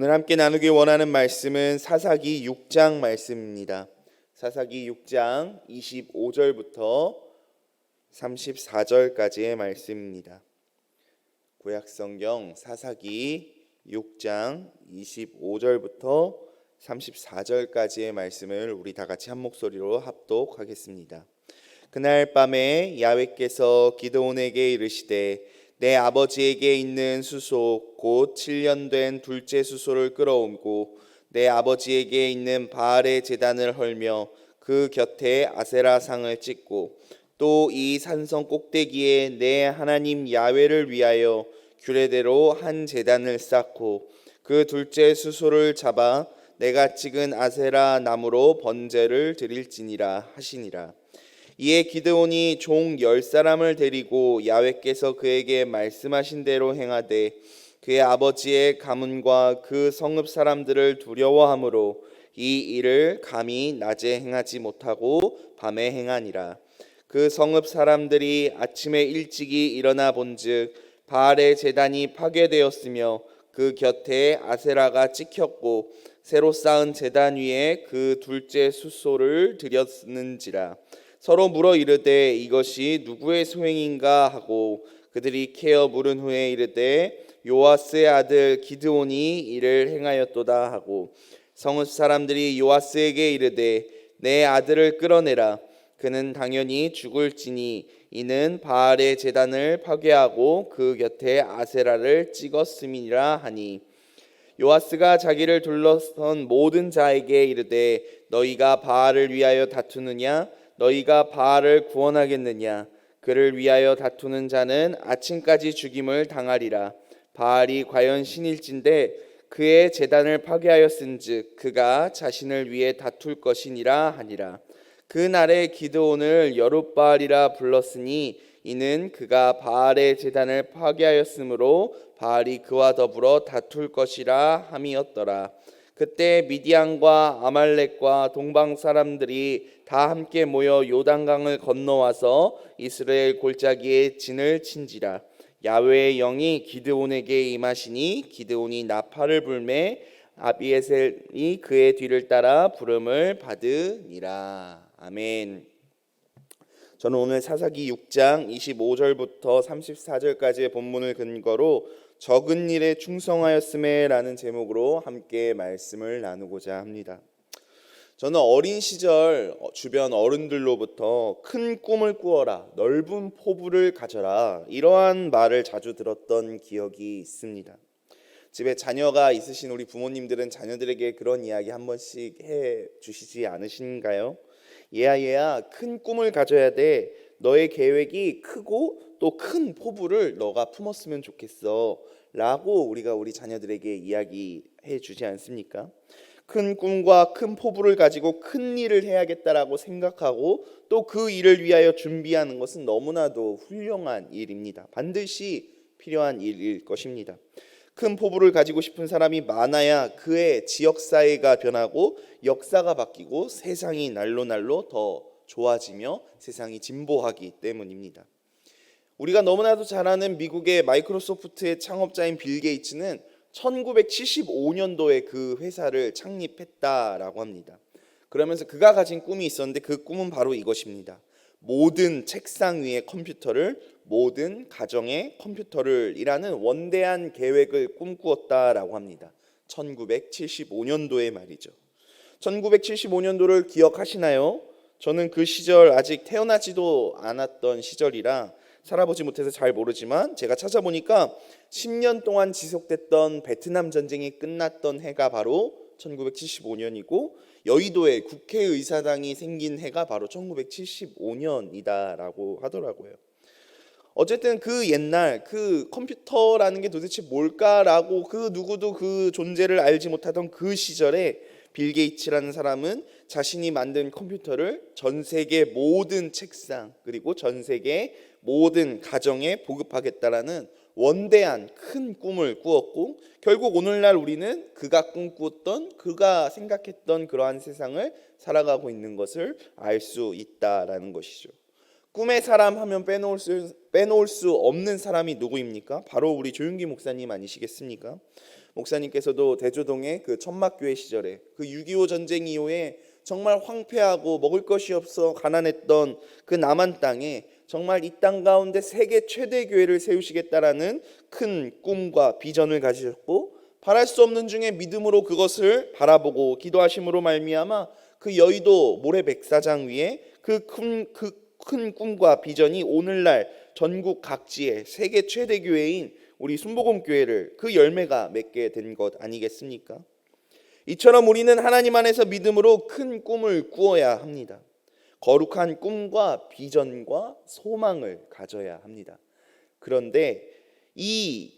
오늘 함께 나누기 원하는 말씀은 사사기 6장 말씀입니다. 사사기 6장 25절부터 34절까지의 말씀입니다. 구약성경 사사기 6장 25절부터 34절까지의 말씀을 우리 다 같이 한 목소리로 합독하겠습니다. 그날 밤에 야훼께서 기드온에게 이르시되 내 아버지에게 있는 수소 곧 7년 된 둘째 수소를 끌어오고 내 아버지에게 있는 바알의 제단을 헐며 그 곁에 아세라 상을 찍고 또 이 산성 꼭대기에 내 하나님 야훼를 위하여 규례대로 한 제단을 쌓고 그 둘째 수소를 잡아 내가 찍은 아세라 나무로 번제를 드릴지니라 하시니라. 이에 기드온이 종 10사람을 데리고 야훼께서 그에게 말씀하신 대로 행하되 그의 아버지의 가문과 그 성읍 사람들을 두려워하므로 이 일을 감히 낮에 행하지 못하고 밤에 행하니라. 그 성읍 사람들이 아침에 일찍이 일어나 본즉 바알의 제단이 파괴되었으며 그 곁에 아세라가 찍혔고 새로 쌓은 제단 위에 그 둘째 수소를 드렸는지라. 서로 물어 이르되 이것이 누구의 소행인가 하고 그들이 캐어 물은 후에 이르되 요아스의 아들 기드온이 이를 행하였도다 하고 성읍 사람들이 요아스에게 이르되 내 아들을 끌어내라. 그는 당연히 죽을지니 이는 바알의 제단을 파괴하고 그 곁에 아세라를 찍었음이라 하니 요아스가 자기를 둘러선 모든 자에게 이르되 너희가 바알을 위하여 다투느냐 너희가 바알을 구원하겠느냐 그를 위하여 다투는 자는 아침까지 죽임을 당하리라. 바알이 과연 신일진데 그의 제단을 파괴하였은즉 그가 자신을 위해 다툴 것이니라 하니라. 그 날에 기드온을 여룻바알이라 불렀으니 이는 그가 바알의 제단을 파괴하였으므로 바알이 그와 더불어 다툴 것이라 함이었더라. 그때 미디안과 아말렉과 동방 사람들이 다 함께 모여 요단강을 건너와서 이스라엘 골짜기에 진을 친지라. 야훼의 영이 기드온에게 임하시니 기드온이 나팔을 불매 아비에셀이 그의 뒤를 따라 부름을 받으니라. 아멘. 저는 오늘 사사기 6장 25절부터 34절까지의 본문을 근거로 적은 일에 충성하였음에 라는 제목으로 함께 말씀을 나누고자 합니다. 저는 어린 시절 주변 어른들로부터 큰 꿈을 꾸어라, 넓은 포부를 가져라 이러한 말을 자주 들었던 기억이 있습니다. 집에 자녀가 있으신 우리 부모님들은 자녀들에게 그런 이야기 한 번씩 해 주시지 않으신가요? 얘야 큰 꿈을 가져야 돼. 너의 계획이 크고 또 큰 포부를 너가 품었으면 좋겠어 라고 우리가 우리 자녀들에게 이야기해 주지 않습니까? 큰 꿈과 큰 포부를 가지고 큰 일을 해야겠다라고 생각하고 또 그 일을 위하여 준비하는 것은 너무나도 훌륭한 일입니다. 반드시 필요한 일일 것입니다. 큰 포부를 가지고 싶은 사람이 많아야 그의 지역사회가 변하고 역사가 바뀌고 세상이 날로 더 좋아지며 세상이 진보하기 때문입니다. 우리가 너무나도 잘 아는 미국의 마이크로소프트의 창업자인 빌 게이츠는 1975년도에 그 회사를 창립했다라고 합니다. 그러면서 그가 가진 꿈이 있었는데 그 꿈은 바로 이것입니다. 모든 책상 위에 컴퓨터를, 모든 가정에 컴퓨터를 이라는 원대한 계획을 꿈꾸었다라고 합니다. 1975년도의 말이죠. 1975년도를 기억하시나요? 저는 그 시절 아직 태어나지도 않았던 시절이라 살아보지 못해서 잘 모르지만 제가 찾아보니까 10년 동안 지속됐던 베트남 전쟁이 끝났던 해가 바로 1975년이고 여의도에 국회의사당이 생긴 해가 바로 1975년이다라고 하더라고요. 어쨌든 그 옛날 그 컴퓨터라는 게 도대체 뭘까라고 그 누구도 그 존재를 알지 못하던 그 시절에 빌 게이츠라는 사람은 자신이 만든 컴퓨터를 전 세계 모든 책상 그리고 전 세계 모든 가정에 보급하겠다라는 원대한 큰 꿈을 꾸었고 결국 오늘날 우리는 그가 꿈꾸었던 그가 생각했던 그러한 세상을 살아가고 있는 것을 알 수 있다라는 것이죠. 꿈의 사람 하면 빼놓을 수 없는 사람이 누구입니까? 바로 우리 조윤기 목사님 아니시겠습니까? 목사님께서도 대조동의 그 천막교회 시절에 그 6.25 전쟁 이후에 정말 황폐하고 먹을 것이 없어 가난했던 그 남한 땅에 정말 이 땅 가운데 세계 최대 교회를 세우시겠다라는 큰 꿈과 비전을 가지셨고, 바랄 수 없는 중에 믿음으로 그것을 바라보고 기도하심으로 말미암아 그 여의도 모래 백사장 위에 그 큰 꿈과 비전이 오늘날 전국 각지의 세계 최대 교회인 우리 순복음 교회를 그 열매가 맺게 된 것 아니겠습니까? 이처럼 우리는 하나님 안에서 믿음으로 큰 꿈을 꾸어야 합니다. 거룩한 꿈과 비전과 소망을 가져야 합니다. 그런데 이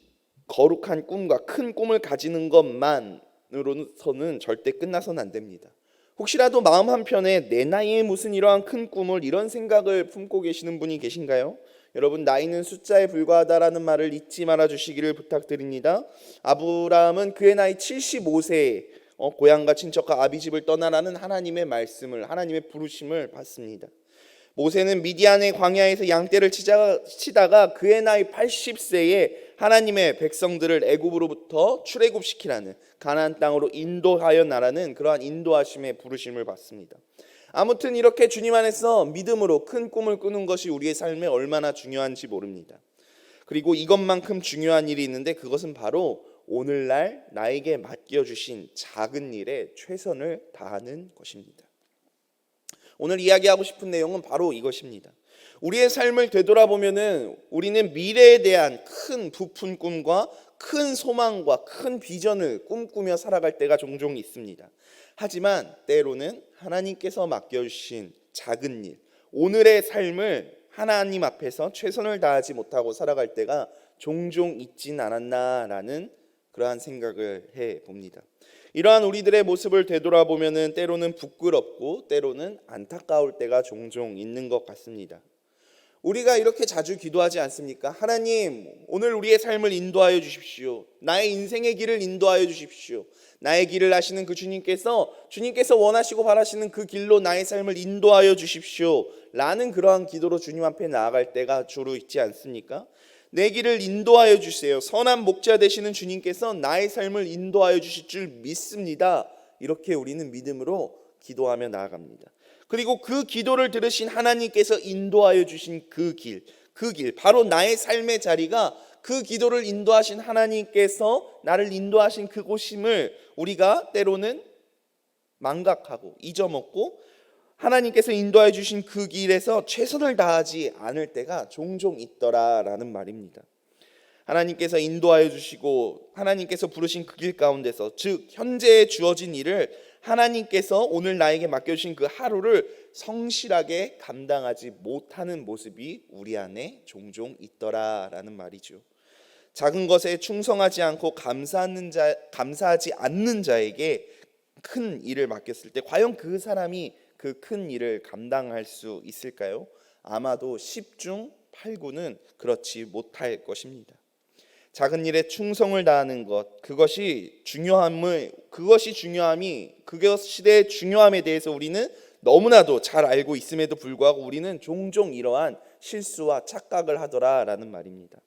거룩한 꿈과 큰 꿈을 가지는 것만으로서는 절대 끝나서는 안 됩니다. 혹시라도 마음 한편에 내 나이에 무슨 이러한 큰 꿈을, 이런 생각을 품고 계시는 분이 계신가요? 여러분, 나이는 숫자에 불과하다라는 말을 잊지 말아 주시기를 부탁드립니다. 아브라함은 그의 나이 75세에 고향과 친척과 아비집을 떠나라는 하나님의 말씀을, 하나님의 부르심을 받습니다. 모세는 미디안의 광야에서 양떼를 치다가 그의 나이 80세에 하나님의 백성들을 애굽으로부터 출애굽시키라는, 가나안 땅으로 인도하여 나라는 그러한 인도하심의 부르심을 받습니다. 아무튼 이렇게 주님 안에서 믿음으로 큰 꿈을 꾸는 것이 우리의 삶에 얼마나 중요한지 모릅니다. 그리고 이것만큼 중요한 일이 있는데, 그것은 바로 오늘날 나에게 맡겨주신 작은 일에 최선을 다하는 것입니다. 오늘 이야기하고 싶은 내용은 바로 이것입니다. 우리의 삶을 되돌아보면은 우리는 미래에 대한 큰 부푼 꿈과 큰 소망과 큰 비전을 꿈꾸며 살아갈 때가 종종 있습니다. 하지만 때로는 하나님께서 맡겨주신 작은 일, 오늘의 삶을 하나님 앞에서 최선을 다하지 못하고 살아갈 때가 종종 있진 않았나라는 그러한 생각을 해봅니다. 이러한 우리들의 모습을 되돌아보면은 때로는 부끄럽고 때로는 안타까울 때가 종종 있는 것 같습니다. 우리가 이렇게 자주 기도하지 않습니까? 하나님, 오늘 우리의 삶을 인도하여 주십시오. 나의 인생의 길을 인도하여 주십시오. 나의 길을 아시는 그 주님께서 원하시고 바라시는 그 길로 나의 삶을 인도하여 주십시오 라는 그러한 기도로 주님 앞에 나아갈 때가 주로 있지 않습니까? 내 길을 인도하여 주세요. 선한 목자 되시는 주님께서 나의 삶을 인도하여 주실 줄 믿습니다. 이렇게 우리는 믿음으로 기도하며 나아갑니다. 그리고 그 기도를 들으신 하나님께서 인도하여 주신 그 길, 바로 나의 삶의 자리가 그 기도를 인도하신 하나님께서 나를 인도하신 그곳임을 우리가 때로는 망각하고 잊어먹고, 하나님께서 인도해 주신 그 길에서 최선을 다하지 않을 때가 종종 있더라라는 말입니다. 하나님께서 인도하여 주시고 하나님께서 부르신 그 길 가운데서, 즉 현재에 주어진 일을 하나님께서 오늘 나에게 맡겨주신 그 하루를 성실하게 감당하지 못하는 모습이 우리 안에 종종 있더라라는 말이죠. 작은 것에 충성하지 않고 감사하지 않는 자에게 큰 일을 맡겼을 때 과연 그 사람이 그 큰 일을 감당할 수 있을까요? 아마도 10중 8구는 그렇지 못할 것입니다. 작은 일에 충성을 다하는 것, 그것이 그것의 중요함에 대해서 우리는 너무나도 잘 알고 있음에도 불구하고 우리는 종종 이러한 실수와 착각을 하더라라는 말입니다.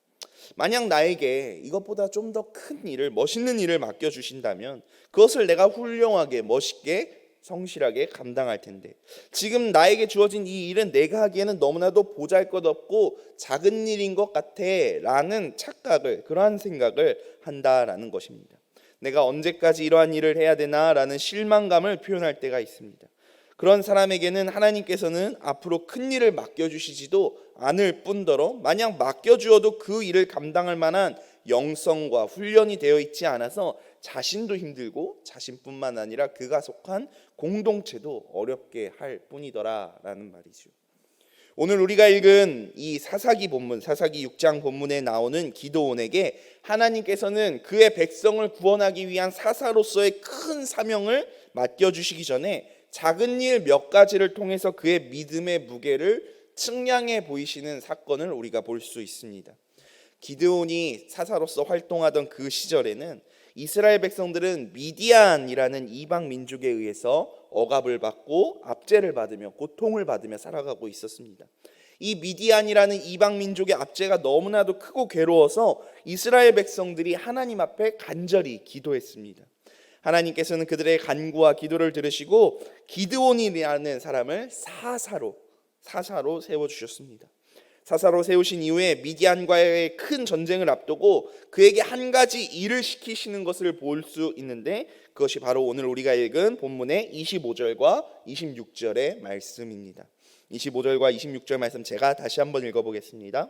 만약 나에게 이것보다 좀 더 큰 일을, 멋있는 일을 맡겨주신다면 그것을 내가 훌륭하게, 멋있게, 성실하게 감당할 텐데, 지금 나에게 주어진 이 일은 내가 하기에는 너무나도 보잘것없고 작은 일인 것 같아 라는 착각을, 그러한 생각을 한다라는 것입니다. 내가 언제까지 이러한 일을 해야 되나 라는 실망감을 표현할 때가 있습니다. 그런 사람에게는 하나님께서는 앞으로 큰 일을 맡겨주시지도 않을 뿐더러 만약 맡겨주어도 그 일을 감당할 만한 영성과 훈련이 되어 있지 않아서 자신도 힘들고 자신뿐만 아니라 그가 속한 공동체도 어렵게 할 뿐이더라라는 말이죠. 오늘 우리가 읽은 이 사사기 6장 본문에 나오는 기드온에게 하나님께서는 그의 백성을 구원하기 위한 사사로서의 큰 사명을 맡겨주시기 전에 작은 일 몇 가지를 통해서 그의 믿음의 무게를 측량해 보이시는 사건을 우리가 볼 수 있습니다. 기드온이 사사로서 활동하던 그 시절에는 이스라엘 백성들은 미디안이라는 이방 민족에 의해서 억압을 받고 압제를 받으며 고통을 받으며 살아가고 있었습니다. 이 미디안이라는 이방 민족의 압제가 너무나도 크고 괴로워서 이스라엘 백성들이 하나님 앞에 간절히 기도했습니다. 하나님께서는 그들의 간구와 기도를 들으시고 기드온이라는 사람을 사사로 세워주셨습니다. 사사로 세우신 이후에 미디안과의 큰 전쟁을 앞두고 그에게 한 가지 일을 시키시는 것을 볼 수 있는데, 그것이 바로 오늘 우리가 읽은 본문의 25절과 26절의 말씀입니다. 25절과 26절 말씀 제가 다시 한번 읽어보겠습니다.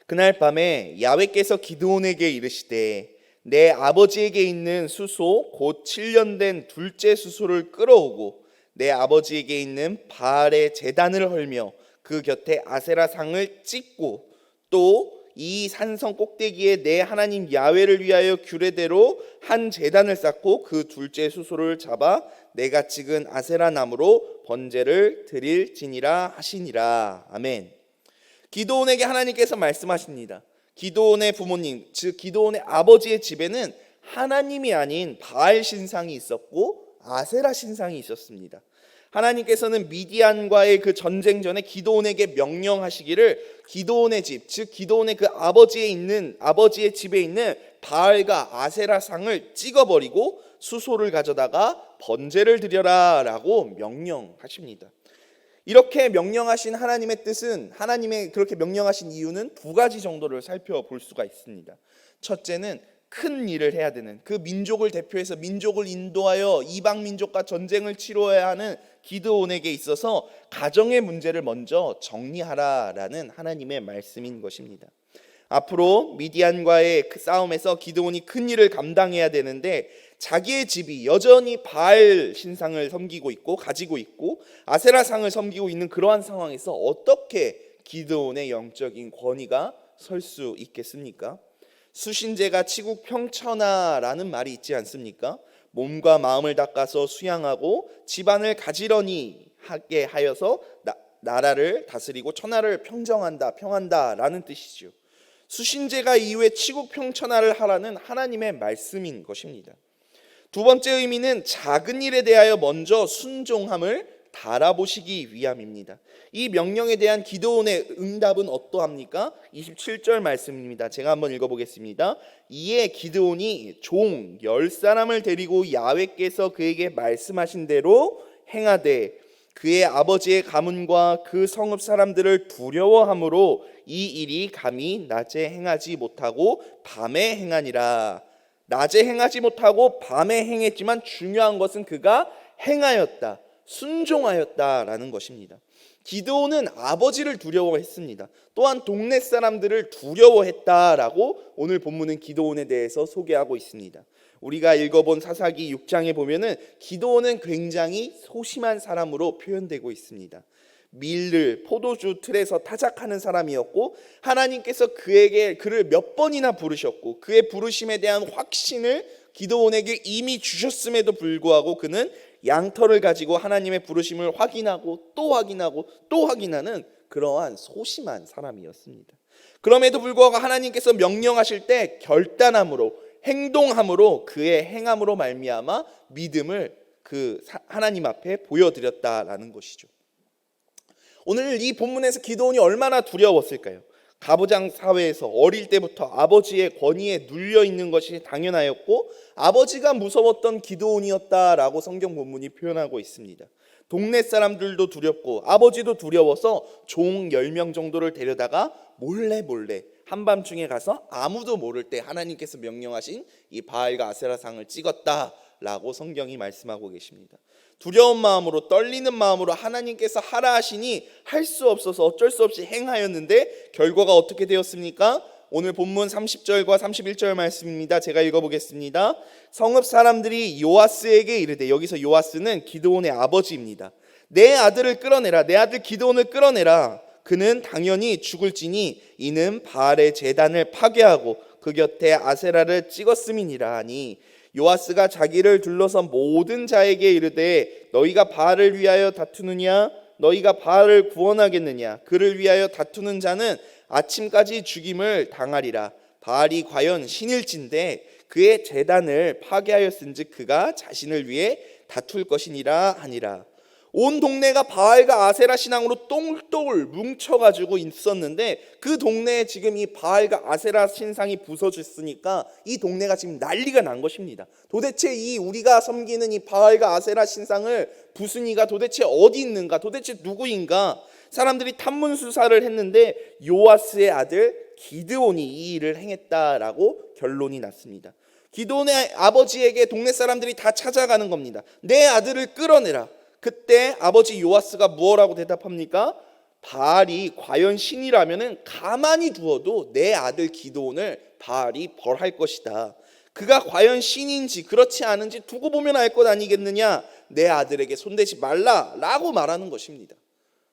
그날 밤에 야훼께서 기드온에게 이르시되 내 아버지에게 있는 수소 곧 7년 된 둘째 수소를 끌어오고 내 아버지에게 있는 바알의 제단을 헐며 그 곁에 아세라 상을 찍고 또 이 산성 꼭대기에 내 하나님 야훼를 위하여 규례대로 한 제단을 쌓고 그 둘째 수소를 잡아 내가 찍은 아세라 나무로 번제를 드릴지니라 하시니라. 아멘. 기드온에게 하나님께서 말씀하십니다. 기드온의 부모님, 즉 기드온의 아버지의 집에는 하나님이 아닌 바알 신상이 있었고 아세라 신상이 있었습니다. 하나님께서는 미디안과의 그 전쟁 전에 기드온에게 명령하시기를 기드온의 집, 즉 기드온의 그 아버지의 집에 있는 바알과 아세라 상을 찍어버리고 수소를 가져다가 번제를 드려라라고 명령하십니다. 이렇게 명령하신 하나님의 뜻은, 하나님의 그렇게 명령하신 이유는 두 가지 정도를 살펴볼 수가 있습니다. 첫째는 큰 일을 해야 되는, 그 민족을 대표해서 민족을 인도하여 이방 민족과 전쟁을 치러야 하는 기드온에게 있어서 가정의 문제를 먼저 정리하라라는 하나님의 말씀인 것입니다. 앞으로 미디안과의 그 싸움에서 기드온이 큰 일을 감당해야 되는데 자기의 집이 여전히 바알 신상을 섬기고 있고 가지고 있고 아세라상을 섬기고 있는 그러한 상황에서 어떻게 기드온의 영적인 권위가 설 수 있겠습니까? 수신제가 치국 평천하라는 말이 있지 않습니까? 몸과 마음을 닦아서 수양하고 집안을 가지런히 하게 하여서 나라를 다스리고 천하를 평한다라는 뜻이죠. 수신제가 이후에 치국 평천하를 하라는 하나님의 말씀인 것입니다. 두 번째 의미는 작은 일에 대하여 먼저 순종함을 달아보시기 위함입니다. 이 명령에 대한 기드온의 응답은 어떠합니까? 27절 말씀입니다. 제가 한번 읽어보겠습니다. 이에 기드온이 종 10사람을 데리고 야훼께서 그에게 말씀하신 대로 행하되 그의 아버지의 가문과 그 성읍 사람들을 두려워함으로 이 일이 감히 낮에 행하지 못하고 밤에 행하니라. 낮에 행하지 못하고 밤에 행했지만 중요한 것은 그가 행하였다, 순종하였다라는 것입니다. 기드온은 아버지를 두려워했습니다. 또한 동네 사람들을 두려워했다라고 오늘 본문은 기드온에 대해서 소개하고 있습니다. 우리가 읽어본 사사기 6장에 보면은 기드온은 굉장히 소심한 사람으로 표현되고 있습니다. 밀을 포도주 틀에서 타작하는 사람이었고 하나님께서 그를 몇 번이나 부르셨고 그의 부르심에 대한 확신을 기드온에게 이미 주셨음에도 불구하고 그는 양털을 가지고 하나님의 부르심을 확인하고 또 확인하고 또 확인하는 그러한 소심한 사람이었습니다. 그럼에도 불구하고 하나님께서 명령하실 때 결단함으로 행동함으로 그의 행함으로 말미암아 믿음을 하나님 앞에 보여드렸다라는 것이죠. 오늘 이 본문에서 기드온이 얼마나 두려웠을까요? 가부장 사회에서 어릴 때부터 아버지의 권위에 눌려 있는 것이 당연하였고 아버지가 무서웠던 기드온이었다라고 성경 본문이 표현하고 있습니다. 동네 사람들도 두렵고 아버지도 두려워서 종 10명 정도를 데려다가 몰래 한밤중에 가서 아무도 모를 때 하나님께서 명령하신 이 바알과 아세라상을 찍었다라고 성경이 말씀하고 계십니다. 두려운 마음으로 떨리는 마음으로 하나님께서 하라 하시니 할 수 없어서 어쩔 수 없이 행하였는데 결과가 어떻게 되었습니까? 오늘 본문 30절과 31절 말씀입니다. 제가 읽어보겠습니다. 성읍 사람들이 요아스에게 이르되, 여기서 요아스는 기드온의 아버지입니다. 내 아들을 끌어내라, 내 아들 기드온을 끌어내라. 그는 당연히 죽을지니 이는 바알의 제단을 파괴하고 그 곁에 아세라를 찍었음이니라 하니, 요아스가 자기를 둘러선 모든 자에게 이르되 너희가 바알을 위하여 다투느냐? 너희가 바알을 구원하겠느냐? 그를 위하여 다투는 자는 아침까지 죽임을 당하리라. 바알이 과연 신일진데 그의 제단을 파괴하였은즉 그가 자신을 위해 다툴 것이니라 하니라. 온 동네가 바알과 아세라 신앙으로 똘똘 뭉쳐가지고 있었는데 그 동네에 지금 이 바알과 아세라 신상이 부서졌으니까 이 동네가 지금 난리가 난 것입니다. 도대체 이 우리가 섬기는 이 바알과 아세라 신상을 부순 이가 도대체 어디 있는가, 도대체 누구인가, 사람들이 탐문 수사를 했는데 요아스의 아들 기드온이 이 일을 행했다라고 결론이 났습니다. 기드온의 아버지에게 동네 사람들이 다 찾아가는 겁니다. 내 아들을 끌어내라. 그때 아버지 요아스가 무엇라고 대답합니까? 바알이 과연 신이라면은 가만히 두어도 내 아들 기드온을 바알이 벌할 것이다. 그가 과연 신인지 그렇지 않은지 두고 보면 알 것 아니겠느냐. 내 아들에게 손대지 말라라고 말하는 것입니다.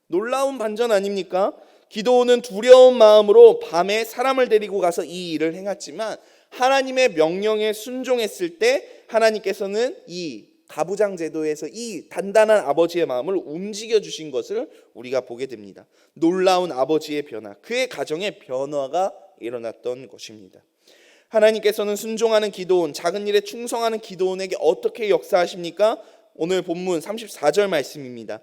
놀라운 반전 아닙니까? 기드온은 두려운 마음으로 밤에 사람을 데리고 가서 이 일을 행했지만 하나님의 명령에 순종했을 때 하나님께서는 이 가부장 제도에서 이 단단한 아버지의 마음을 움직여 주신 것을 우리가 보게 됩니다. 놀라운 아버지의 변화, 그의 가정의 변화가 일어났던 것입니다. 하나님께서는 순종하는 기드온, 작은 일에 충성하는 기드온에게 어떻게 역사하십니까? 오늘 본문 34절 말씀입니다.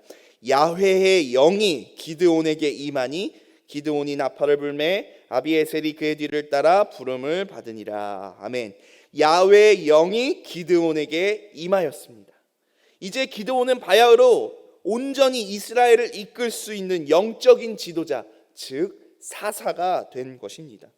야훼의 영이 기드온에게 임하니 기드온이 나팔을 불매 아비에셀이 그의 뒤를 따라 부름을 받으니라. 아멘. 야훼의 영이 기드온에게 임하였습니다. 이제 기드온은 바야흐로 온전히 이스라엘을 이끌 수 있는 영적인 지도자, 즉 사사가 된 것입니다.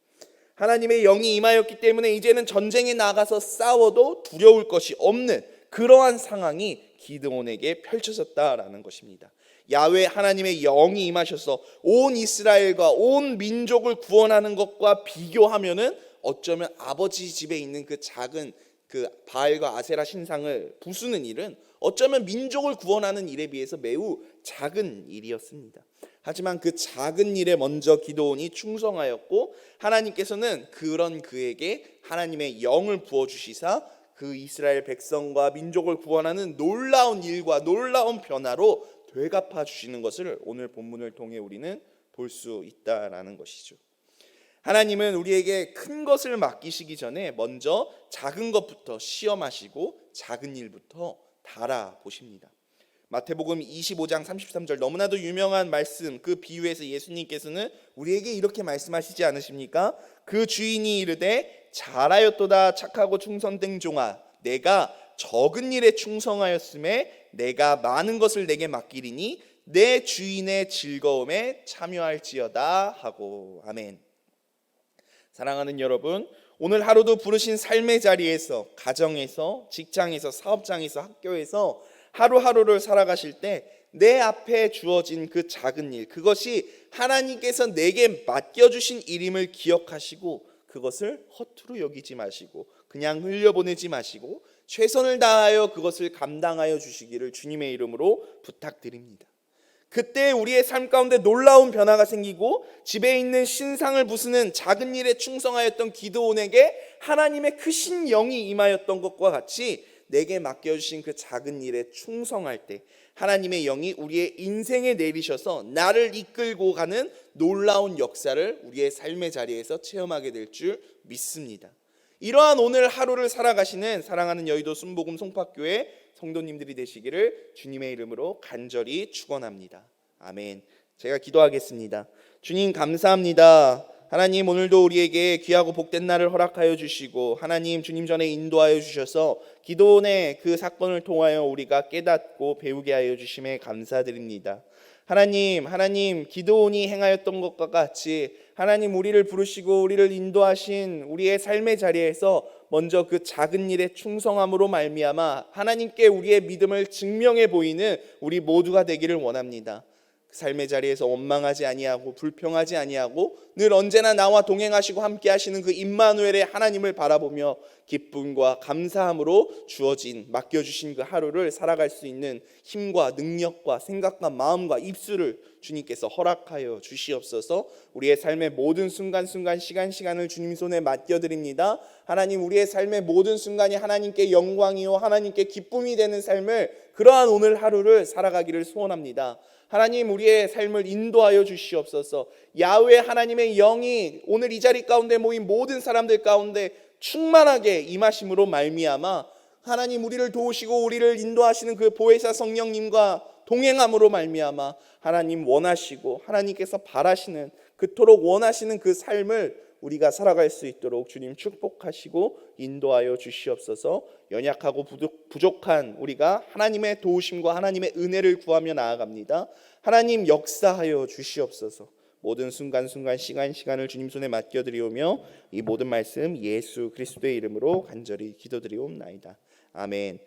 하나님의 영이 임하였기 때문에 이제는 전쟁에 나가서 싸워도 두려울 것이 없는 그러한 상황이 기드온에게 펼쳐졌다라는 것입니다. 야훼 하나님의 영이 임하셔서 온 이스라엘과 온 민족을 구원하는 것과 비교하면은 어쩌면 아버지 집에 있는 그 작은 그 바알과 아세라 신상을 부수는 일은 어쩌면 민족을 구원하는 일에 비해서 매우 작은 일이었습니다. 하지만 그 작은 일에 먼저 기드온이 충성하였고 하나님께서는 그런 그에게 하나님의 영을 부어주시사 그 이스라엘 백성과 민족을 구원하는 놀라운 일과 놀라운 변화로 되갚아 주시는 것을 오늘 본문을 통해 우리는 볼 수 있다라는 것이죠. 하나님은 우리에게 큰 것을 맡기시기 전에 먼저 작은 것부터 시험하시고 작은 일부터 달아보십니다. 마태복음 25장 33절 너무나도 유명한 말씀, 그 비유에서 예수님께서는 우리에게 이렇게 말씀하시지 않으십니까? 그 주인이 이르되 잘하였도다 착하고 충성된 종아, 내가 적은 일에 충성하였음에 내가 많은 것을 내게 맡기리니 내 주인의 즐거움에 참여할지어다 하고. 아멘. 사랑하는 여러분, 오늘 하루도 부르신 삶의 자리에서, 가정에서, 직장에서, 사업장에서, 학교에서 하루하루를 살아가실 때 내 앞에 주어진 그 작은 일, 그것이 하나님께서 내게 맡겨주신 일임을 기억하시고 그것을 허투루 여기지 마시고 그냥 흘려보내지 마시고 최선을 다하여 그것을 감당하여 주시기를 주님의 이름으로 부탁드립니다. 그때 우리의 삶 가운데 놀라운 변화가 생기고 집에 있는 신상을 부수는 작은 일에 충성하였던 기드온에게 하나님의 크신 영이 임하였던 것과 같이 내게 맡겨주신 그 작은 일에 충성할 때 하나님의 영이 우리의 인생에 내리셔서 나를 이끌고 가는 놀라운 역사를 우리의 삶의 자리에서 체험하게 될 줄 믿습니다. 이러한 오늘 하루를 살아가시는 사랑하는 여의도 순복음 송파교회 성도님들이 되시기를 주님의 이름으로 간절히 축원합니다. 아멘. 제가 기도하겠습니다. 주님 감사합니다. 하나님 오늘도 우리에게 귀하고 복된 날을 허락하여 주시고 하나님 주님 전에 인도하여 주셔서 기도원의 그 사건을 통하여 우리가 깨닫고 배우게 하여 주심에 감사드립니다. 하나님 기드온이 행하였던 것과 같이 하나님 우리를 부르시고 우리를 인도하신 우리의 삶의 자리에서 먼저 그 작은 일에 충성함으로 말미암아 하나님께 우리의 믿음을 증명해 보이는 우리 모두가 되기를 원합니다. 삶의 자리에서 원망하지 아니하고 불평하지 아니하고 늘 언제나 나와 동행하시고 함께 하시는 그 임마누엘의 하나님을 바라보며 기쁨과 감사함으로 주어진 맡겨주신 그 하루를 살아갈 수 있는 힘과 능력과 생각과 마음과 입술을 주님께서 허락하여 주시옵소서. 우리의 삶의 모든 순간순간 시간을 주님 손에 맡겨드립니다. 하나님 우리의 삶의 모든 순간이 하나님께 영광이요 하나님께 기쁨이 되는 삶을 그러한 오늘 하루를 살아가기를 소원합니다. 하나님 우리의 삶을 인도하여 주시옵소서. 야훼 하나님의 영이 오늘 이 자리 가운데 모인 모든 사람들 가운데 충만하게 임하심으로 말미암아 하나님 우리를 도우시고 우리를 인도하시는 그 보혜사 성령님과 동행함으로 말미암아 하나님 원하시고 하나님께서 바라시는, 그토록 원하시는 그 삶을 우리가 살아갈 수 있도록 주님 축복하시고 인도하여 주시옵소서. 연약하고 부족한 우리가 하나님의 도우심과 하나님의 은혜를 구하며 나아갑니다. 하나님 역사하여 주시옵소서. 모든 순간순간 시간을 주님 손에 맡겨드리오며 이 모든 말씀 예수 그리스도의 이름으로 간절히 기도드리옵나이다. 아멘.